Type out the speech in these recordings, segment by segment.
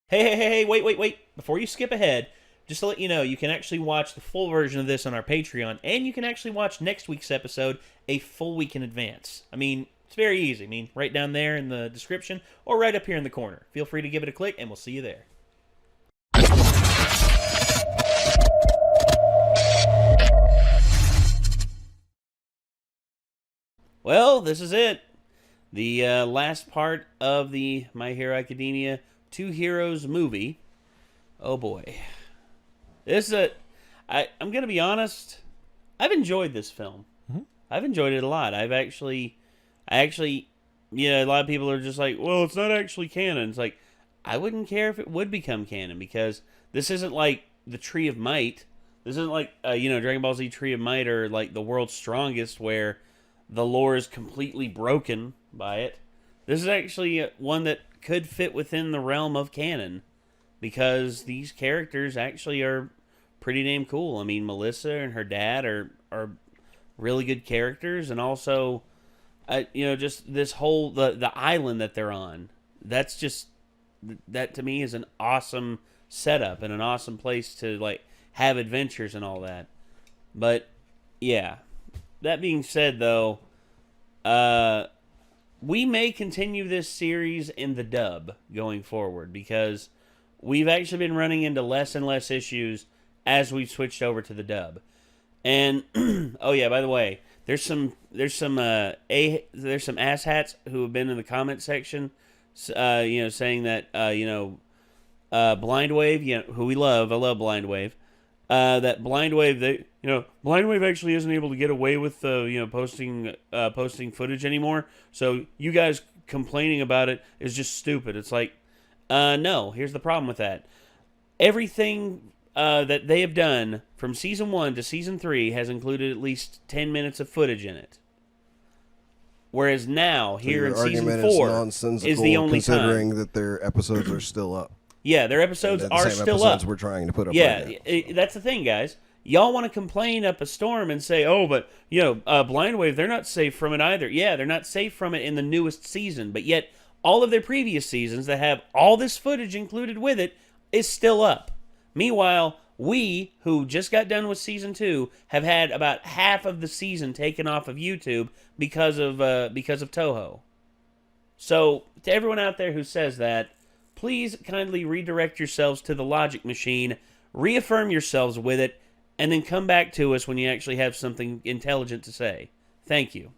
Hey, wait. Before you skip ahead, just to let you know, you can actually watch the full version of this on our Patreon, and you can actually watch next week's episode a full week in advance. I mean, it's very easy. I mean, right down there in the description, or right up here in the corner. Feel free to give it a click, and we'll see you there. Well, this is it. The last part of the My Hero Academia Two Heroes movie. Oh boy. This is I'm going to be honest. I've enjoyed this film. Mm-hmm. I've enjoyed it a lot. I actually, a lot of people are just like, well, it's not actually canon. It's like, I wouldn't care if it would become canon because this isn't like the Tree of Might. This isn't like, Dragon Ball Z Tree of Might or like the World's Strongest where the lore is completely broken by it. This is actually one that could fit within the realm of canon because these characters actually are pretty damn cool. I mean, Melissa and her dad are really good characters, and also, just this whole the island that they're on. That to me is an awesome setup and an awesome place to like have adventures and all that. But yeah, that being said, though, we may continue this series in the dub going forward because we've actually been running into less and less issues as we've switched over to the dub. And oh yeah, by the way, there's some asshats who have been in the comment section, saying that Blind Wave, who we love, I love Blind Wave. That Blind Wave, Blind Wave actually isn't able to get away with posting footage anymore. So you guys complaining about it is just stupid. It's like, no. Here's the problem with that. Everything that they have done from season 1 to season 3 has included at least 10 minutes of footage in it. Whereas now, here in season 4, is the only considering time that their episodes are still up. Yeah, their episodes are still up. We're trying to put up. Yeah, right that's the thing, guys. Y'all want to complain up a storm and say, "Oh, but Blind Wave, they're not safe from it either." Yeah, they're not safe from it in the newest season, but yet all of their previous seasons that have all this footage included with it is still up. Meanwhile, we, who just got done with season 2, have had about half of the season taken off of YouTube because of Toho. So, to everyone out there who says that, please kindly redirect yourselves to the logic machine, reaffirm yourselves with it, and then come back to us when you actually have something intelligent to say. Thank you.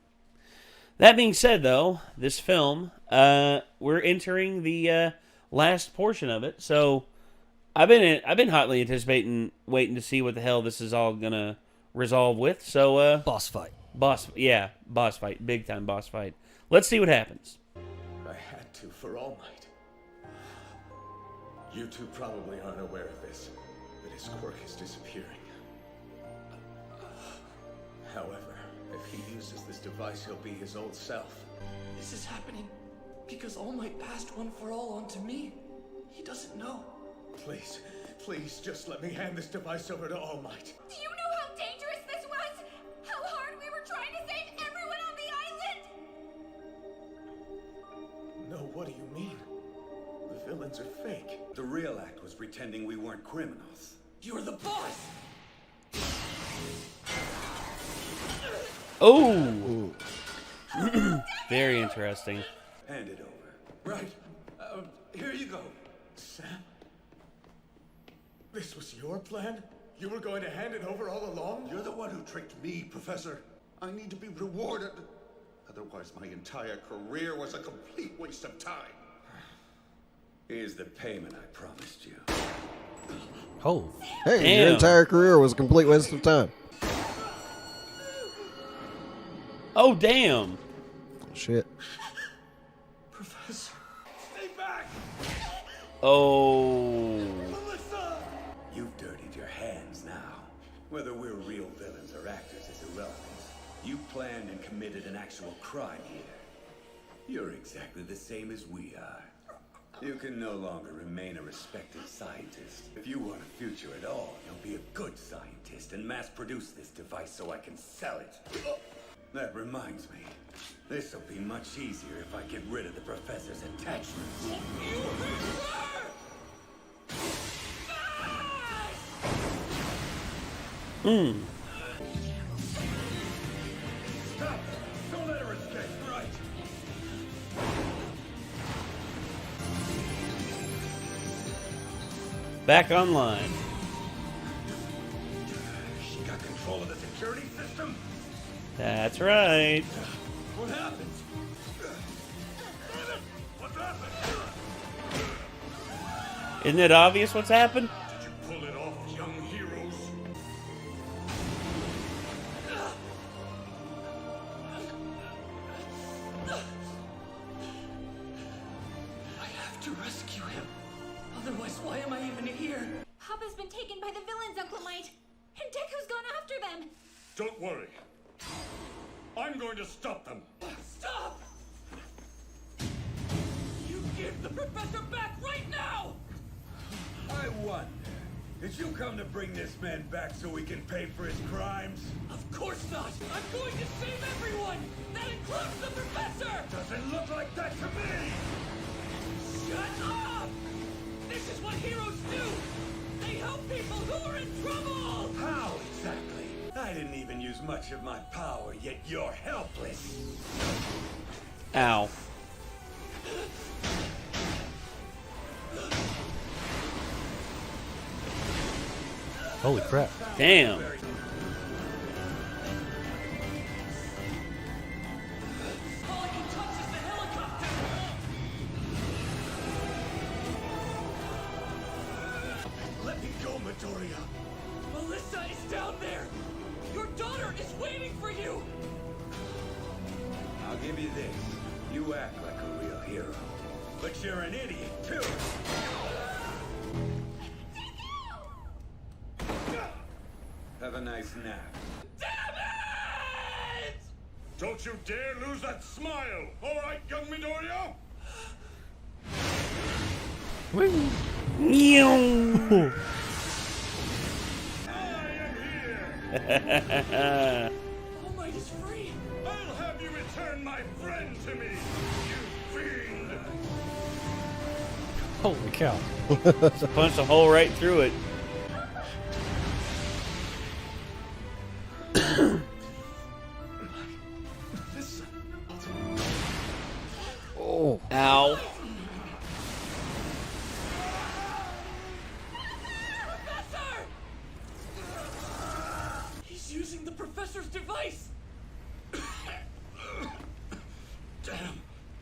That being said, though, this film, we're entering the last portion of it, so I've been hotly anticipating, waiting to see what the hell this is all gonna resolve with. So, boss fight, boss fight, big time boss fight. Let's see what happens. I had to for All Might. You two probably aren't aware of this, but his quirk is disappearing. However, if he uses this device, he'll be his old self. this is happening because All Might passed One for All on to me. He doesn't know. Please, just let me hand this device over to All Might. Do you know how dangerous this was? How hard we were trying to save everyone on the island? No, what do you mean? The villains are fake. The real act was pretending we weren't criminals. You're the boss! Oh! Very interesting. Hand it over. Right. Here you go. Sam? This was your plan? You were going to hand it over all along? You're the one who tricked me, Professor. I need to be rewarded. Otherwise, my entire career was a complete waste of time. Here's the payment I promised you. Oh. Hey, Damn. your entire career was a complete waste of time. Oh, damn. Shit. Professor, stay back! Oh. Melissa! You've dirtied your hands now. Whether we're real villains or actors is irrelevant. You planned and committed an actual crime here. You're exactly the same as we are. You can no longer remain a respected scientist. If you want a future at all, you'll be a good scientist and mass-produce this device so I can sell it. That reminds me, this'll be much easier if I get rid of the professor's attachments. Stop! Don't let her escape, right? Back online. She got control of the security system? That's right. What happened? Damn it! What's happened? Isn't it obvious what's happened? Did you pull it off, young heroes? I have to rescue him. Otherwise, why am I even here? Papa's been taken by the villains, Uncle Might. And Deku's gone after them. Don't worry. I'm going to stop them. Stop! You give the professor back right now! I wonder, did you come to bring this man back so he can pay for his crimes? Of course not! I'm going to save everyone! That includes the professor! Doesn't look like that to me! Shut up! This is what heroes do! They help people who are in trouble! How exactly? I didn't even use much of my power, yet you're helpless. Ow. Holy crap. Damn. All I can touch is the helicopter! Let me go, Midoriya. Melissa is down there! Your daughter is waiting for you! I'll give you this. You act like a real hero. But you're an idiot, too. Have a nice nap. Damn it! Don't you dare lose that smile! All right, young Midoriya? Meow. I am here! All Might is free! I'll have you return my friend to me, you fiend! Holy cow. Punched a hole right through it. This... Oh, Ow. Professor! He's using the professor's device! Damn,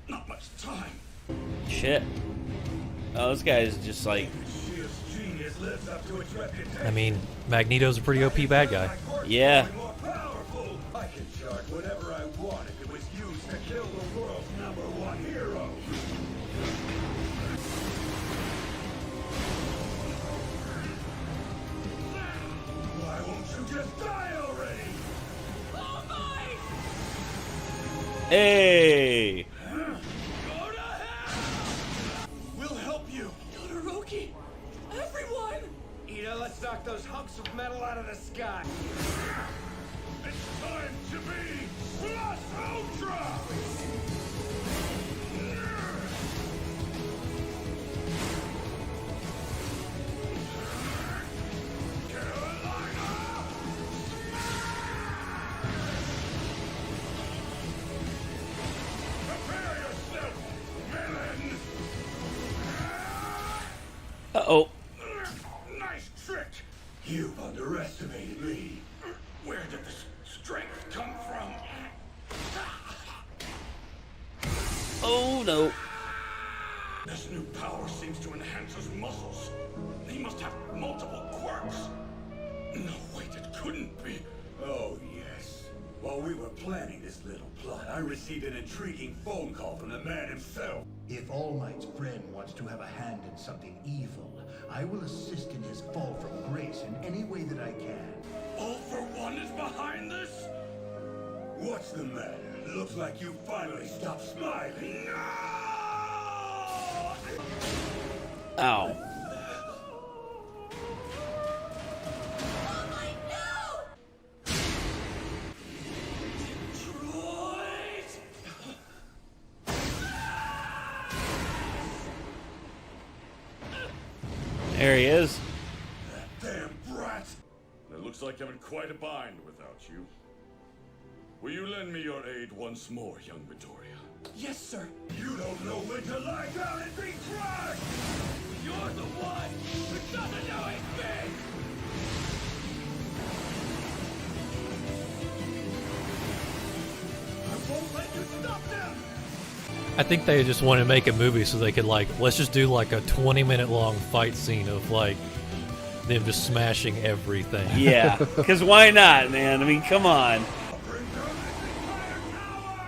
not much time. Shit. Oh, this guy's just like, Shield's genius lives up to its reputation. I mean, Magneto's a pretty OP bad guy. yeah. More powerful. I can charge whatever I want if it was used to kill the world's #1 hero. Why won't you just die already? All Might! Hey. Go to hell! We'll help you. Todoroki! Everyone! Ida, let's knock those hunks of metal out of the sky. It's time to be Plus Ultra! Carolina! Prepare yourself, villain! Uh-oh. Nice trick! You've underestimated me. Where did this strength come from? Oh, no. This new power seems to enhance his muscles. He must have multiple quirks. No, wait, it couldn't be. Oh, yes. While we were planning this little plot, I received an intriguing phone call from the man himself. If All Might's friend wants to have a hand in something evil, I will assist in his fall from grace in any way that I can. All for One is behind this? What's the matter? Looks like you finally stopped smiling. No! Ow. That There he is. damn brat! It Looks like I'm in quite a bind without you. Will you lend me your aid once more, young Midoriya? Yes, sir. You don't know when to lie down and be crushed! You're the one who doesn't know his face! I won't let you stop them! I think they just want to make a movie so they could, like, let's just do like a 20-minute long fight scene of like them just smashing everything. Yeah, because why not, man? I mean, come on. Bring down this entire tower!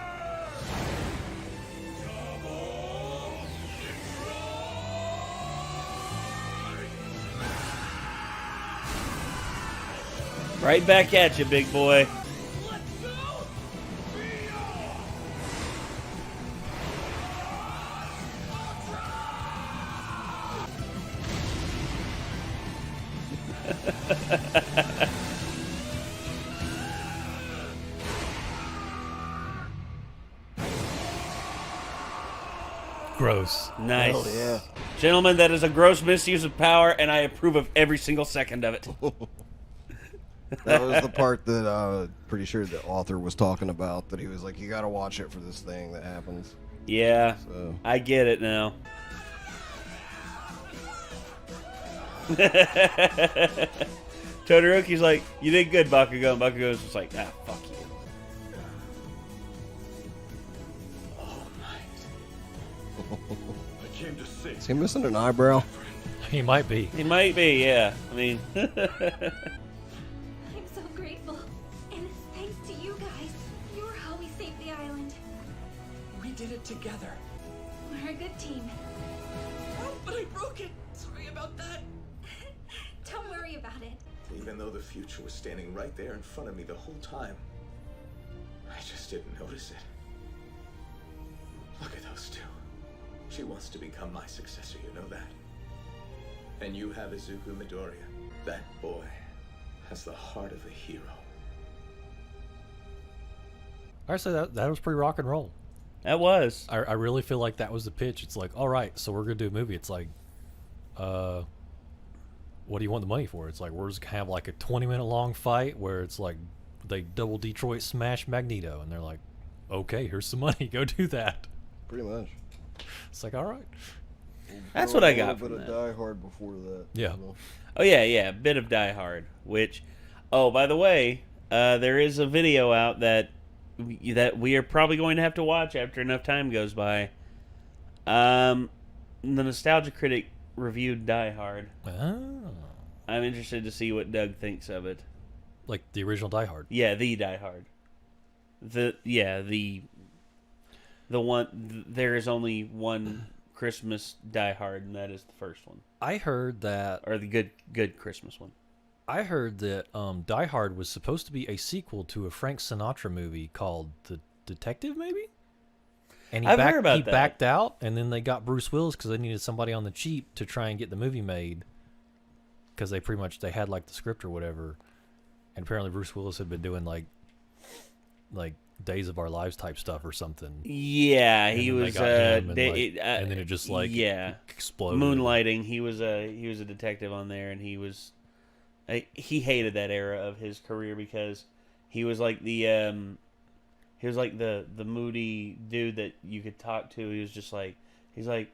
Double destroy! Right back at you, big boy. Let's go! Gross. Nice. Hell yeah. Gentlemen, that is a gross misuse of power, and I approve of every single second of it. That was the part that pretty sure the author was talking about. That he was like, you got to watch it for this thing that happens. Yeah, So. I get it now. Todoroki's like, you did good, Bakugo. And Bakugo's just like, ah, fuck you. I came to save Is he missing an eyebrow? He might be. He might be, yeah. I mean, I'm so grateful. And it's thanks to you guys. You're how we saved the island. We did it together. We're a good team. Oh, but I broke it. Sorry about that. Don't worry about it. Even though the future was standing right there in front of me the whole time, I just didn't notice it. Look at those two. She wants to become my successor, you know that? And you have Izuku Midoriya. That boy has the heart of a hero. I say that was pretty rock and roll. that was. I really feel like that was the pitch. It's like, all right, so we're gonna do a movie. It's like, what do you want the money for? It's like, we're just gonna have like a 20-minute long fight where it's like they double Detroit smash Magneto, and they're like, okay, here's some money, go do that. Pretty much. It's like, all right, That's what I got A from little bit of Die Hard before that. Yeah. you know. Oh, yeah, yeah. Bit of Die Hard. Which, oh, by the way, there is a video out that we are probably going to have to watch after enough time goes by. The Nostalgia Critic reviewed Die Hard. oh, I'm interested to see what Doug thinks of it. like the original Die Hard. Yeah, the Die Hard. The one. There is only one Christmas Die Hard, and that is the first one, I heard that. or the good Christmas one. I heard that Die Hard was supposed to be a sequel to a Frank Sinatra movie called The Detective, maybe. And I've heard about he that. backed out, and then they got Bruce Willis because they needed somebody on the cheap to try and get the movie made. Because they had like the script or whatever, and apparently Bruce Willis had been doing like Days of Our Lives type stuff or something. Yeah, And he then they was. got him, and, And then it just like yeah, exploded. moonlighting. He was a detective on there, and he he hated that era of his career because he was like the moody dude that you could talk to. He was just like, he's like,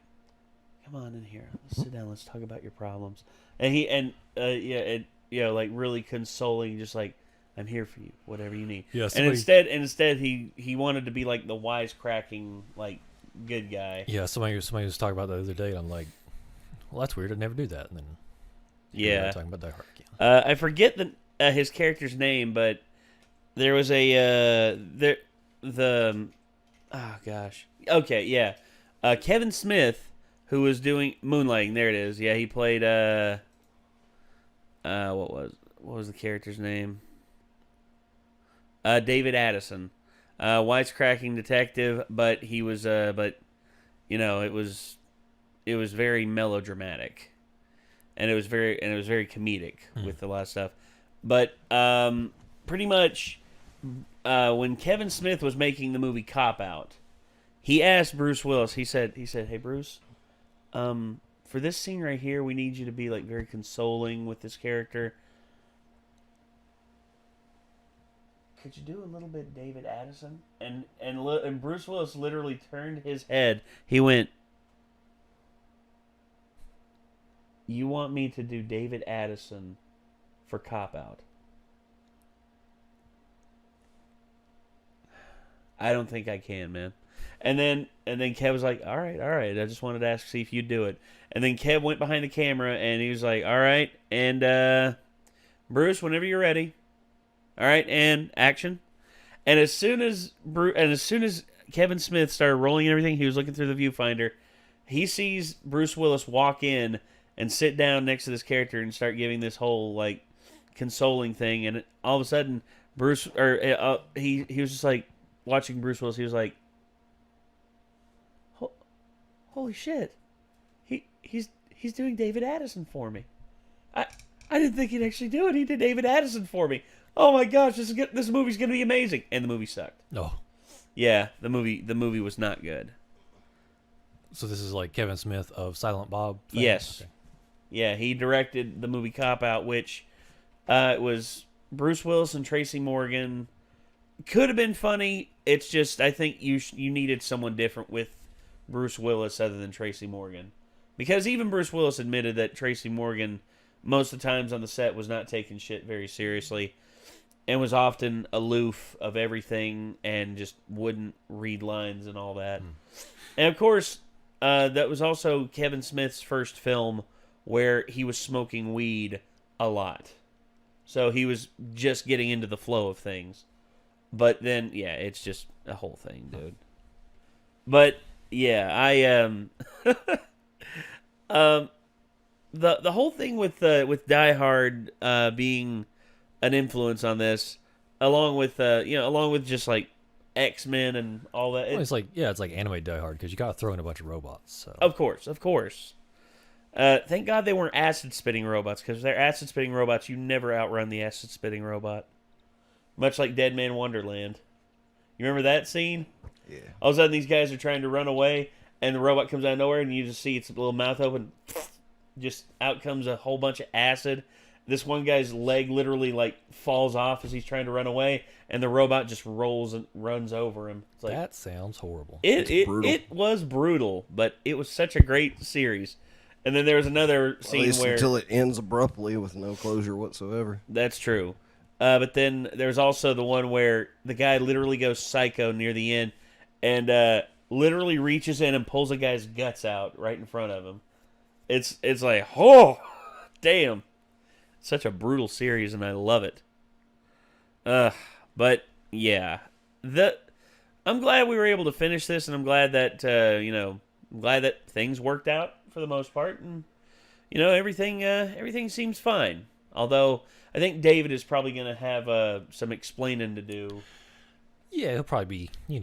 come on in here, let's sit down, let's talk about your problems. And like really consoling, just like, I'm here for you, whatever you need. Yeah, and instead he wanted to be like the wisecracking like good guy. Yeah, somebody was talking about that the other day, and I'm like, well, that's weird. I'd never do that. And then here we are Yeah. talking about Die Hard again. I forget his character's name, but there was oh gosh. Okay, yeah. Kevin Smith, who was doing Moonlighting, there it is. Yeah, he played what was the character's name? David Addison. Wisecracking detective, but he was it was very melodramatic. And it was very comedic with a lot of stuff. But pretty much when Kevin Smith was making the movie Cop Out, he asked Bruce Willis, he said, "Hey Bruce, for this scene right here, we need you to be like very consoling with this character. could you do a little bit David Addison? And Bruce Willis literally turned his head. He went, you want me to do David Addison for Cop Out? I don't think I can, man. And then Kev was like, all right. I just wanted to ask, see if you'd do it. And then Kev went behind the camera and he was like, all right. And Bruce, whenever you're ready. All right, and action. And as soon as Kevin Smith started rolling everything, he was looking through the viewfinder. He sees Bruce Willis walk in and sit down next to this character and start giving this whole like consoling thing. And all of a sudden, he was just like watching Bruce Willis. He was like, holy shit, he's doing David Addison for me. I didn't think he'd actually do it. He did David Addison for me. Oh my gosh, this movie's gonna be amazing. And the movie sucked. No. Yeah, the movie was not good. So this is like Kevin Smith of Silent Bob fame? Yes. Okay. Yeah, he directed the movie Cop Out, which it was Bruce Willis and Tracy Morgan. Could have been funny. It's just I think you needed someone different with Bruce Willis other than Tracy Morgan. Because even Bruce Willis admitted that Tracy Morgan most of the times on the set was not taking shit very seriously and was often aloof of everything and just wouldn't read lines and all that. And of course, that was also Kevin Smith's first film where he was smoking weed a lot. So he was just getting into the flow of things. But then, yeah, it's just a whole thing, dude. But, yeah, the whole thing with Die Hard being an influence on this, along with just like X-Men and all that. Well, it's like anime Die Hard because you got to throw in a bunch of robots. So. Of course. Thank God they weren't acid spitting robots, because if they're acid spitting robots, you never outrun the acid spitting robot. Much like Dead Man Wonderland. You remember that scene? Yeah. All of a sudden, these guys are trying to run away, and the robot comes out of nowhere, and you just see its little mouth open. Just out comes a whole bunch of acid. This one guy's leg literally like falls off as he's trying to run away, and the robot just rolls and runs over him. It's like, that sounds horrible. It was brutal, but it was such a great series. And then there was another scene at least where until it ends abruptly with no closure whatsoever. That's true. But then there's also the one where the guy literally goes psycho near the end, and literally reaches in and pulls a guy's guts out right in front of him. It's like, oh, damn. Such a brutal series, and I love it. But, yeah. I'm glad we were able to finish this, and I'm glad that, things worked out for the most part. And, everything seems fine. Although, I think David is probably going to have some explaining to do. Yeah, he'll probably be,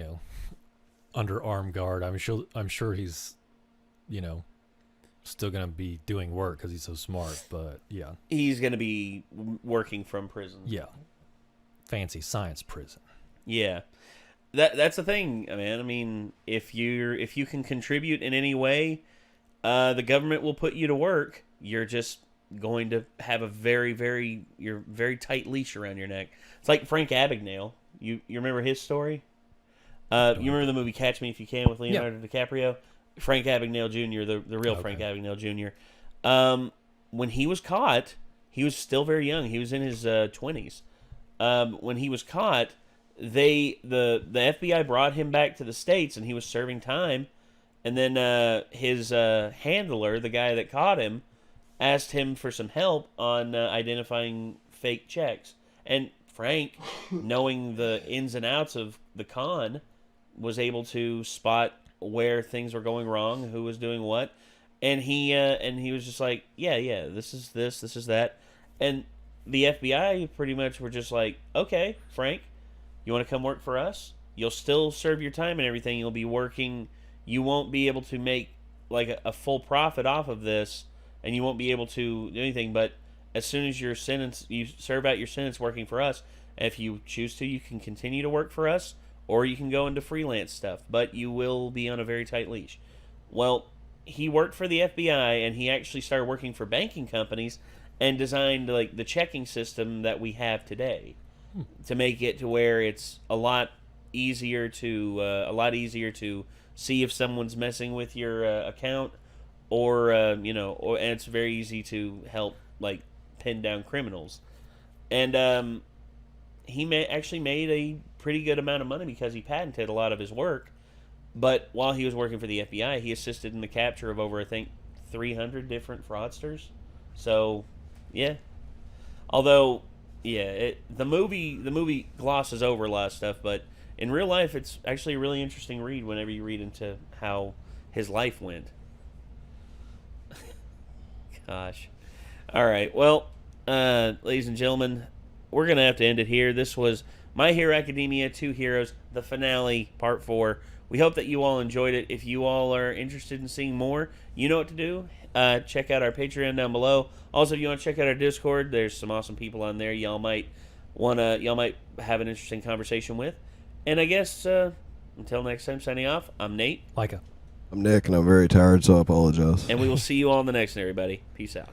under armed guard. I'm sure he's, still going to be doing work because he's so smart, but yeah. He's going to be working from prison. Yeah. Fancy science prison. Yeah. That's the thing, man. I mean, if you can contribute in any way, the government will put you to work. You're just going to have a very, very tight leash around your neck. It's like Frank Abagnale. You remember his story? You remember the movie Catch Me If You Can with Leonardo DiCaprio? Frank Abagnale Jr., the real Frank Abagnale Jr. When he was caught, he was still very young. He was in his 20s. When he was caught, the FBI brought him back to the States, and he was serving time. And then his handler, the guy that caught him, asked him for some help on identifying fake checks. And Frank, knowing the ins and outs of the con, was able to spot where things were going wrong, who was doing what, and he was just like, yeah, this is that, and the FBI pretty much were just like, okay, Frank, you want to come work for us? You'll still serve your time and everything. You'll be working. You won't be able to make like a full profit off of this, and you won't be able to do anything. But as soon as you serve out your sentence working for us, if you choose to, you can continue to work for us. Or you can go into freelance stuff, but you will be on a very tight leash. Well, he worked for the FBI, and he actually started working for banking companies and designed like the checking system that we have today. to make it to where it's a lot easier to see if someone's messing with your account, or and it's very easy to help like pin down criminals. And he actually made a pretty good amount of money because he patented a lot of his work. But while he was working for the FBI, he assisted in the capture of over, I think, 300 different fraudsters. So, yeah. Although, yeah, the movie glosses over a lot of stuff, but in real life, it's actually a really interesting read whenever you read into how his life went. Gosh. All right. Well, ladies and gentlemen, we're going to have to end it here. This was My Hero Academia 2 Heroes, the finale, part 4. We hope that you all enjoyed it. If you all are interested in seeing more, you know what to do. Check out our Patreon down below. Also, if you want to check out our Discord, there's some awesome people on there y'all might have an interesting conversation with. And I guess until next time, signing off, I'm Nate. Micah. I'm Nick, and I'm very tired, so I apologize. And we will see you all in the next one, everybody. Peace out.